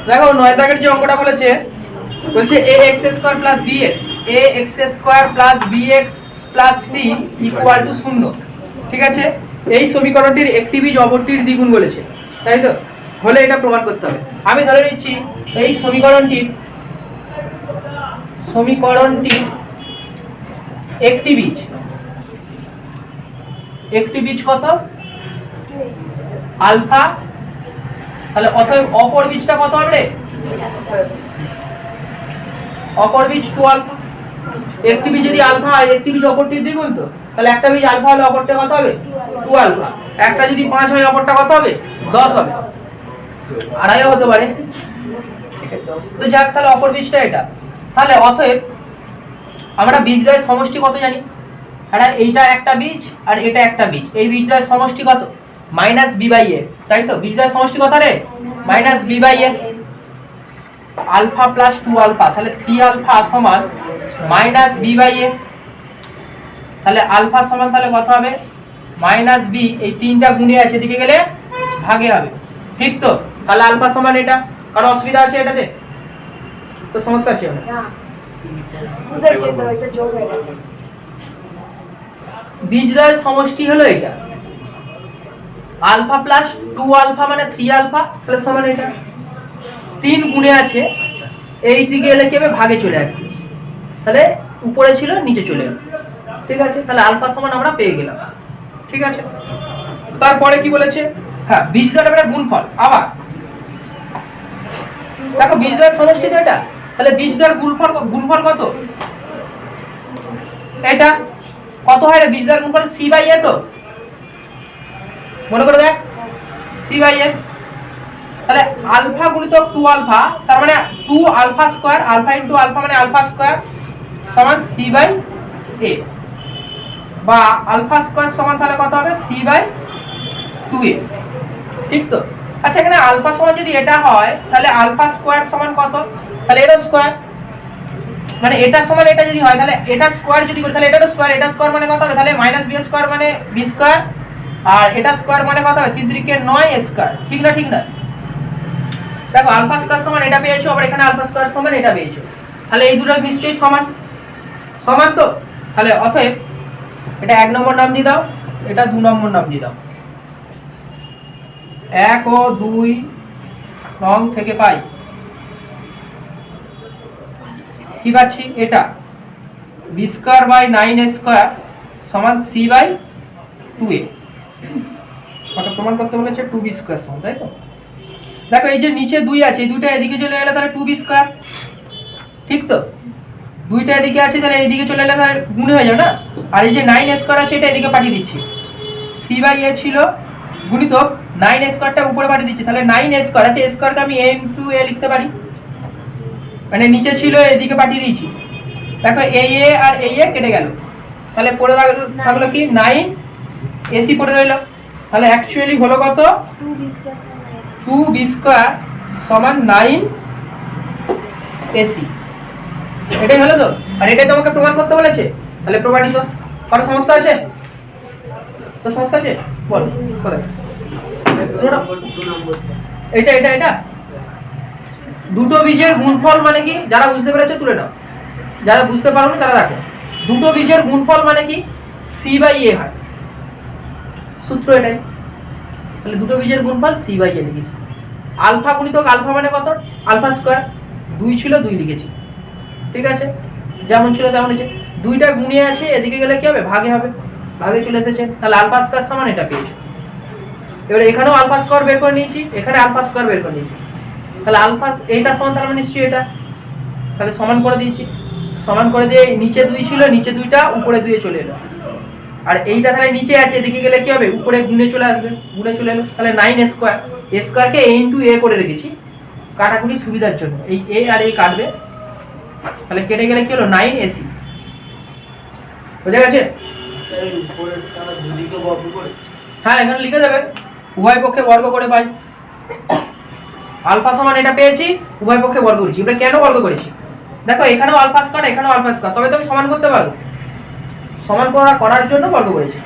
দেখো 9 দাগের যে অঙ্কটা বলেছে ax square plus bx ax square plus bx plus c equal to 0। ঠিক আছে, এই সমীকরণটির একটি বীজ অপরটির দ্বিগুণ বলেছে, তাই তো? হলে এটা প্রমাণ করতে হবে। আমি ধরে নিচ্ছি এই সমীকরণটির একটি বীজ কত? আলফা। তাহলে অতএব অপর বীজটা কত হবে? অপর বীজ 2 আলফা। একটি বীজ যদি আলফা হয়, একটি বীজ অপরটির দ্বিগুণ, তো তাহলে একটা বীজ আলফা হলে অপরটা কত হবে? 2 আলফা। একটা যদি 5 হয়, অপরটা কত হবে? 10 হবে। আড়াইও হতে পারে। ঠিক আছে, তো যাক, তাহলে অপর বীজটা এটা। তাহলে অতএব আমরা বীজদ্বয়ের সমষ্টি কত জানি? এইটা একটা বীজ আর এটা একটা বীজ, এই বীজদ্বয়ের সমষ্টি কত? -b/a, তাই তো? বীজদ্বয়ের সমষ্টি কত রে? -b/a। আলফা প্লাস 2 আলফা, তাহলে 3 আলফা সমান -b/a। তাহলে আলফা সমান তাহলে কত হবে? -b। এই তিনটা গুণে আছে, এদিকে গেলে ভাগে হবে, ঠিক তো? তাহলে আলফা সমান এটা। কারণ অসুবিধা আছে এটাতে? তো সমস্যা আছে না? বীজদ্বয়ের সমষ্টি হলো এটা। আলফা প্লাস 2 আলফা মানে 3 আলফা, তাহলে সমান এটা। 3 গুণে আছে, এই দিকে এলে কি হবে? ভাগে চলে আসবে। তাহলে উপরে ছিল, নিচে চলে এলো। ঠিক আছে, তাহলে আলফা সমান আমরা পেয়ে গেলাম। ঠিক আছে, তারপরে কি বলেছে? হ্যাঁ, বীজদ্বয়ের মানে গুণফল। আবার দেখো, বীজদ্বয়ের সমষ্টি তো এটা, তাহলে বীজদ্বয়ের গুণফল কত? এটা কত হয় রে? বীজদ্বয়ের গুণফল c/a, তো মনে করে দেখ, c/a। তাহলে আলফা গুণিতক 2 আলফা, তার মানে 2 alpha square, alpha into alpha মানে আলফা স্কয়ার সমান c/a, বা আলফা স্কয়ার সমান তাহলে কত হবে? c/2a। ঠিক তো? আচ্ছা, এখানে আলফা সমান যদি এটা হয়, তাহলে আলফা স্কয়ার সমান কত? তাহলে এর স্কয়ার, মানে এটা সমান এটা যদি হয়, তাহলে এটা স্কয়ার যদি করি, তাহলে এটারও স্কয়ার। এটা স্কয়ার মানে কত হবে? তাহলে -b স্কয়ার মানে b স্কয়ার, আর এটা স্কয়ার মানে কত হবে? 3 3 9 স্কয়ার। ঠিক না? ঠিক না? দেখো, আলফা স্কয়ার সমান এটা পেয়েছো, আবার এখানে আলফা স্কয়ার সমান এটা পেয়েছো, তাহলে এই দুটো নিশ্চয়ই সমান। সমান তো? তাহলে অতএব এটা 1 নম্বর নাম দিয়ে দাও, এটা 2 নম্বর নাম দিয়ে দাও। 1 ও 2 নং থেকে পাই কি পাচ্ছি? এটা b square by 9a square সমান c/2a। কত প্রমাণ করতে বলেছে? 2b স্কয়ার সমান, তাই তো? দেখো, এই যে নিচে 2 আছে, এই দুটো এদিকে চলে এলে তাহলে 2b স্কয়ার। ঠিক তো? দুইটা এদিকে আছে, তাহলে এইদিকে চলে এলে তাহলে গুণ হয়ে যাবে না? আর এই যে 9a স্কয়ার আছে, এটা এদিকে পাঠিয়ে দিচ্ছি। c/a ছিল গুণিতক 9a স্কয়ারটা উপরে পাঠিয়ে দিচ্ছি, তাহলে 9a স্কয়ার আছে, a স্কয়ারকে আমি a ইনটু a লিখতে পারি, মানে নিচে ছিল, এদিকে পাঠিয়ে দিয়েছি। দেখো, a আর a কেটে গেল, তাহলে পড়ে থাকলো কি? 9ac পড়ে রইল। তাহলে অ্যাকচুয়ালি হলো কত? 2b স্কয়ার সমান 9ac। এটাই হলো তো? আর এটাই তোমাকে প্রমাণ করতে বলেছে, তাহলে প্রমাণিত। কোনো সমস্যা আছে? তো সমস্যা আছে? বল কোথায়? এটা এটা এটা দুটো বীজের গুণফল মানে কি? যারা বুঝতে পেরেছো তুলে নাও, যারা বুঝতে পারোনি তারা দেখো। দুটো বীজের গুণফল মানে কি? c/a হয়, সূত্র এটাই। তাহলে দুটো বীজের গুণফল c/a লিখেছি। আলফা গুণিতক আলফা মানে কত? Alpha square. 2 ছিল, 2 লিখেছি। ঠিক আছে, যেমন ছিল তেমন হয়েছে। দুইটা গুণে আছে, এদিকে গেলে কি হবে? ভাগে হবে, ভাগে চলে এসেছে। তাহলে আলফা স্কয়ার সমান এটা পেয়েছো। এবারে এখানেও আলফা স্কয়ার বের করে নিয়েছি, এখানে আলফা স্কয়ার বের করে নিয়েছি, তাহলে আলফা এইটা সমান, তার মানে নিশ্চয়ই এটা। তাহলে সমান করে দিয়েছি, সমান করে দিয়ে নিচে 2 ছিল, নিচে 2টা উপরে 2 চলে এলো, আর এইটা তাহলে নিচে আছে, এদিকে গেলে কি হবে? উপরে গুণে চলে আসবে, গুণে চলে এলো। তাহলে 9a square, a স্কয়ারকে a into a করে রেখেছি কাটাকুটি সুবিধার জন্য। এই a আর a কাটবে, তাহলে কেটে গেলে কি হলো? 9ac। বুঝা গেছে? হ্যাঁ, এখানে লিখে দেবে উভয় পক্ষে বর্গ করে পাই। আলফা সমান এটা পেয়েছি, উভয় পক্ষে বর্গ করেছি। এটা কেন বর্গ করেছি? দেখো, এখানেও আলফা স্কয়ার, এখানেও আলফা স্কয়ার, তবে তো আমি সমান করতে পারবো। সমান করার জন্য বর্গ করেছি।